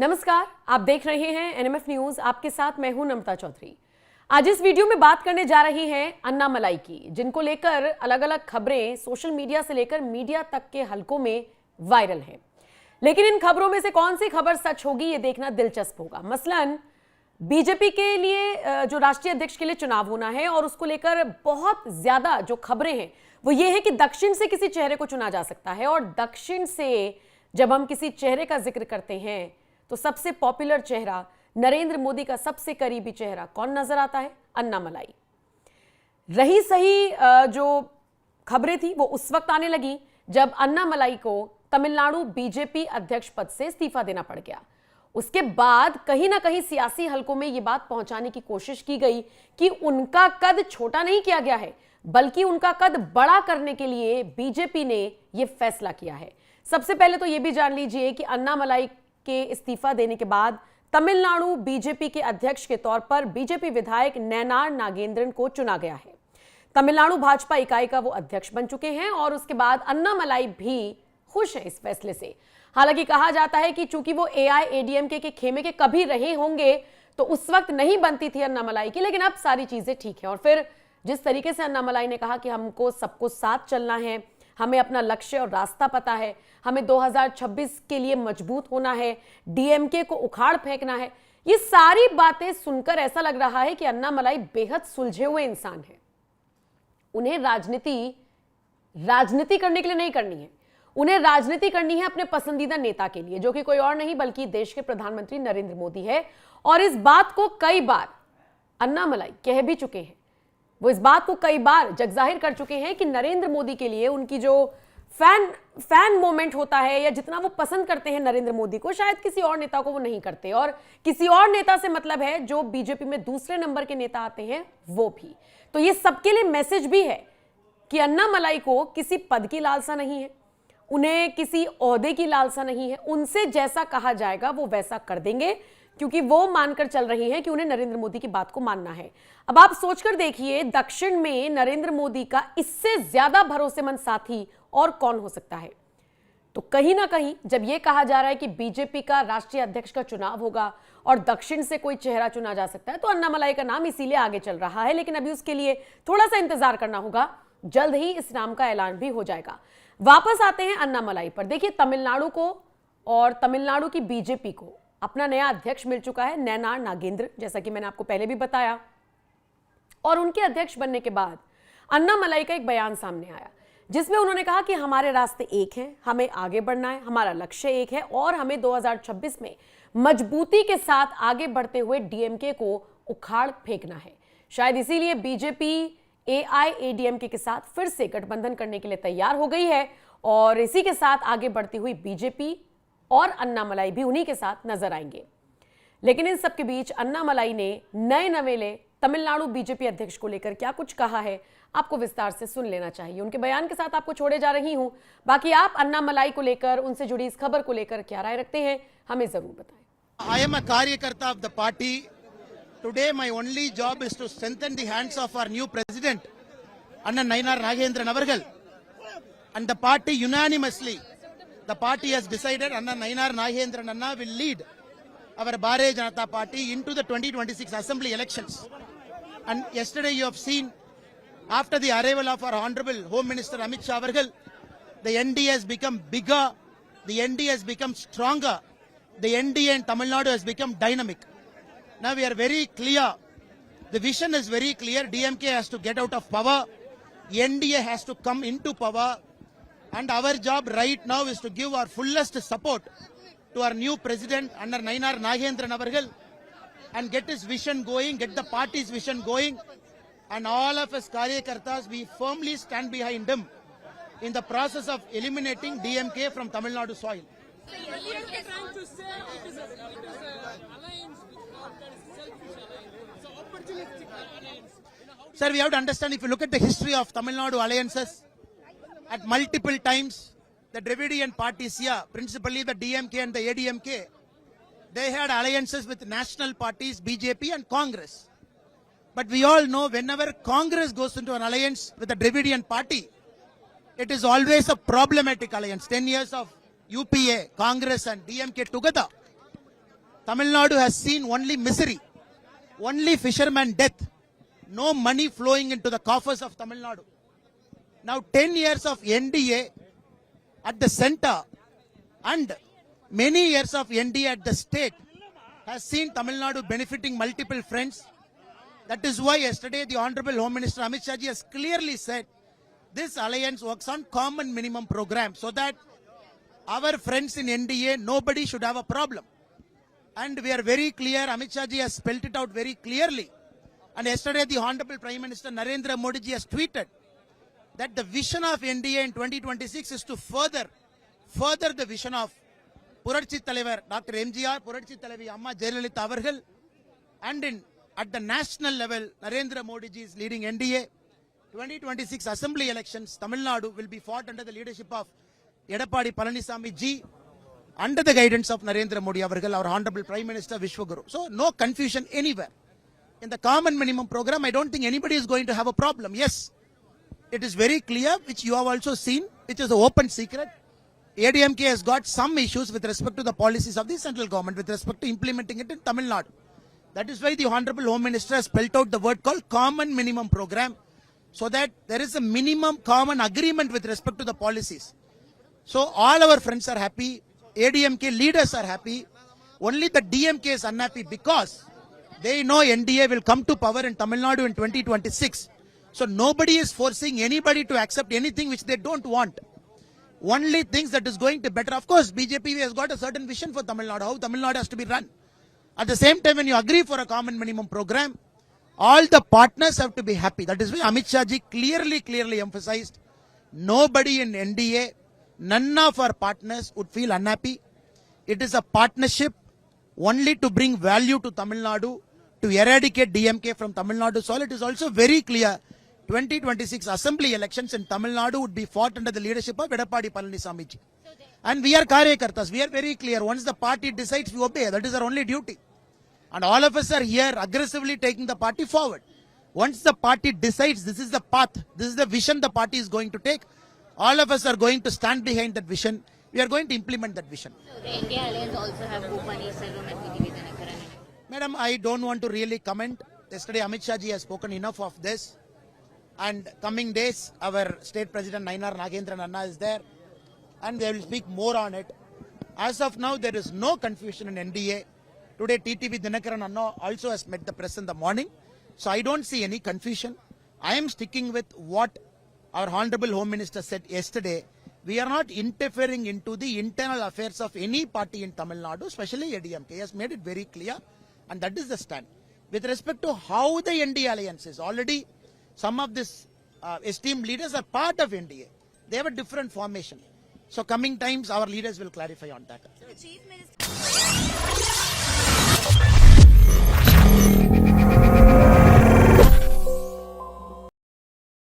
नमस्कार, आप देख रहे हैं एनएमएफ न्यूज। आपके साथ मैं हूं नम्रता चौधरी। आज इस वीडियो में बात करने जा रही हैं अन्नामलाई की, जिनको लेकर अलग अलग खबरें सोशल मीडिया से लेकर मीडिया तक के हलकों में वायरल हैं। लेकिन इन खबरों में से कौन सी खबर सच होगी, ये देखना दिलचस्प होगा। मसलन बीजेपी के लिए जो राष्ट्रीय अध्यक्ष के लिए चुनाव होना है और उसको लेकर बहुत ज्यादा जो खबरें हैं वो ये है कि दक्षिण से किसी चेहरे को चुना जा सकता है। और दक्षिण से जब हम किसी चेहरे का जिक्र करते हैं तो सबसे पॉपुलर चेहरा, नरेंद्र मोदी का सबसे करीबी चेहरा कौन नजर आता है? अन्नामलाई। रही सही जो खबरें थी वो उस वक्त आने लगी जब अन्नामलाई को तमिलनाडु बीजेपी अध्यक्ष पद से इस्तीफा देना पड़ गया। उसके बाद कहीं ना कहीं सियासी हलकों में यह बात पहुंचाने की कोशिश की गई कि उनका कद छोटा नहीं किया गया है, बल्कि उनका कद बड़ा करने के लिए बीजेपी ने यह फैसला किया है। सबसे पहले तो यह भी जान लीजिए कि अन्नामलाई के इस्तीफा देने के बाद तमिलनाडु बीजेपी के अध्यक्ष के तौर पर बीजेपी विधायक नयनार नागेंद्रन को चुना गया है। तमिलनाडु भाजपा इकाई का वो अध्यक्ष बन चुके हैं और उसके बाद अन्नामलाई भी खुश हैं इस फैसले से। हालांकि कहा जाता है कि चूंकि वो एआईएडीएमके के खेमे के कभी रहे होंगे तो उस वक्त नहीं बनती थी अन्नामलाई की, लेकिन अब सारी चीजें ठीक है। और फिर जिस तरीके से अन्नामलाई ने कहा कि हमको सबको साथ चलना है, हमें अपना लक्ष्य और रास्ता पता है, हमें 2026 के लिए मजबूत होना है, डीएमके को उखाड़ फेंकना है, ये सारी बातें सुनकर ऐसा लग रहा है कि अन्नामलाई बेहद सुलझे हुए इंसान हैं। उन्हें राजनीति करने के लिए नहीं करनी है, उन्हें राजनीति करनी है अपने पसंदीदा नेता के लिए, जो कि कोई और नहीं बल्कि देश के प्रधानमंत्री नरेंद्र मोदी है। और इस बात को कई बार अन्नामलाई कह भी चुके हैं, वो इस बात को कई बार जगजाहिर कर चुके हैं कि नरेंद्र मोदी के लिए उनकी जो फैन मोमेंट होता है या जितना वो पसंद करते हैं नरेंद्र मोदी को, शायद किसी और नेता को वो नहीं करते। और किसी और नेता से मतलब है जो बीजेपी में दूसरे नंबर के नेता आते हैं वो भी। तो ये सबके लिए मैसेज भी है कि अन्नामलाई को किसी पद की लालसा नहीं है, उन्हें किसी ओहदे की लालसा नहीं है। उनसे जैसा कहा जाएगा वो वैसा कर देंगे, क्योंकि वो मानकर चल रही हैं कि उन्हें नरेंद्र मोदी की बात को मानना है। अब आप सोचकर देखिए, दक्षिण में नरेंद्र मोदी का इससे ज्यादा भरोसेमंद साथी और कौन हो सकता है? तो कहीं ना कहीं जब यह कहा जा रहा है कि बीजेपी का राष्ट्रीय अध्यक्ष का चुनाव होगा और दक्षिण से कोई चेहरा चुना जा सकता है, तो अन्नामलाई का नाम इसीलिए आगे चल रहा है। लेकिन अभी उसके लिए थोड़ा सा इंतजार करना होगा, जल्द ही इस नाम का ऐलान भी हो जाएगा। वापस आते हैं अन्नामलाई पर। देखिए, तमिलनाडु को और तमिलनाडु की बीजेपी को अपना नया अध्यक्ष मिल चुका है, नयनार नागेंद्र, जैसा कि मैंने आपको पहले भी बताया। और उनके अध्यक्ष बनने के बाद अन्नामलाई का एक बयान सामने आया जिसमें उन्होंने कहा कि हमारे रास्ते एक हैं, हमें आगे बढ़ना है, हमारा लक्ष्य एक है और हमें 2026 में मजबूती के साथ आगे बढ़ते हुए डीएमके को उखाड़ फेंकना है। शायद इसीलिए बीजेपी एआईएडीएमके के साथ फिर से गठबंधन करने के लिए तैयार हो गई है और इसी के साथ आगे बढ़ती हुई बीजेपी और अन्नामलाई भी उन्हीं के साथ नजर आएंगे। लेकिन इन सबके बीच अन्नामलाई ने नए नवेले तमिलनाडु बीजेपी अध्यक्ष को लेकर क्या कुछ कहा है, आपको विस्तार से सुन लेना चाहिए। उनके बयान के साथ आपको छोड़े जा रही हूं। बाकी आप अन्नामलाई को लेकर, उनसे जुड़ी इस खबर को लेकर क्या राय रखते हैं, हमें जरूर बताएं। I am a कार्यकर्ता of the party. Today my only job is to strengthen the hands of our new president, Anna Nayanar Nagendran avargal. And the party unanimously, the party has decided Anna Nayanar Nagendran Anna will lead our Bharatiya Janata Party into the 2026 assembly elections. And yesterday you have seen, after the arrival of our Honorable Home Minister Amit Shah avargal, the NDA has become bigger, the NDA has become stronger, the NDA in Tamil Nadu has become dynamic. Now we are very clear, the vision is very clear, DMK has to get out of power, NDA has to come into power, and our job right now is to give our fullest support to our new president under Nayanar Nagendran avargal and get his vision going, get the party's vision going, and all of us Karyakartas, we firmly stand behind him in the process of eliminating DMK from Tamil Nadu soil. Trying to say it is a alliance with God that is selfish alliance. So opportunistic alliance. Sir, we have to understand, if you look at the history of Tamil Nadu alliances, at multiple times, the Dravidian parties here, principally the DMK and the ADMK, they had alliances with national parties, BJP and Congress. But we all know whenever Congress goes into an alliance with the Dravidian party, it is always a problematic alliance. 10 years of UPA, Congress and DMK together. Tamil Nadu has seen only misery, only fisherman death, no money flowing into the coffers of Tamil Nadu. Now 10 years of NDA at the center and many years of NDA at the state has seen Tamil Nadu benefiting multiple friends. That is why yesterday the Honorable Home Minister Amit Shah ji has clearly said this alliance works on common minimum program so that our friends in NDA, nobody should have a problem. And we are very clear, Amit Shah ji has spelled it out very clearly. And yesterday the Honorable Prime Minister Narendra Modi ji has tweeted that the vision of NDA in 2026 is to further the vision of Puratchi தலைவர் Dr. MGR, Puratchi தலைவி Amma Jayalalitha Avargal, and at the national level, Narendra Modi ji is leading NDA. 2026 assembly elections, Tamil Nadu will be fought under the leadership of Edappadi Palanisamy ji, under the guidance of Narendra Modi Avargal, our Honorable Prime Minister Vishwaguru. So no confusion anywhere. In the common minimum program, I don't think anybody is going to have a problem. Yes, it is very clear, which you have also seen, which is an open secret. ADMK has got some issues with respect to the policies of the central government with respect to implementing it in Tamil Nadu. That is why the Honorable Home Minister has spelled out the word called common minimum program so that there is a minimum common agreement with respect to the policies. So all our friends are happy, ADMK leaders are happy, only the DMK is unhappy because they know NDA will come to power in Tamil Nadu in 2026. So nobody is forcing anybody to accept anything which they don't want. Only things that is going to better. Of course, BJP has got a certain vision for Tamil Nadu, how Tamil Nadu has to be run. At the same time, when you agree for a common minimum program, all the partners have to be happy. That is why Amit Shah ji clearly emphasized, nobody in NDA, none of our partners would feel unhappy. It is a partnership only to bring value to Tamil Nadu, to eradicate DMK from Tamil Nadu soil. It is also very clear, 2026 assembly elections in Tamil Nadu would be fought under the leadership of Edappadi Palanisamy ji. And we are Karyakartas, we are very clear. Once the party decides, we obey. That is our only duty. And all of us are here aggressively taking the party forward. Once the party decides this is the path, this is the vision the party is going to take, all of us are going to stand behind that vision. We are going to implement that vision. So the India Alliance also have Bhupani Selvam and PTV Dinakaran. Madam, I don't want to really comment. Yesterday Amit Shah ji has spoken enough of this. And coming days, our state president Nainar Nagendran Anna is there. And they will speak more on it. As of now, there is no confusion in NDA. Today, TTV Dinakaran Anna also has met the press in the morning. So I don't see any confusion. I am sticking with what our Honorable Home Minister said yesterday. We are not interfering into the internal affairs of any party in Tamil Nadu, especially ADMK. He has made it very clear. And that is the stand. With respect to how the NDA alliance is, already some of these esteemed leaders are part of NDA. They have a different formation. So coming times, our leaders will clarify on that. So the Chief Minister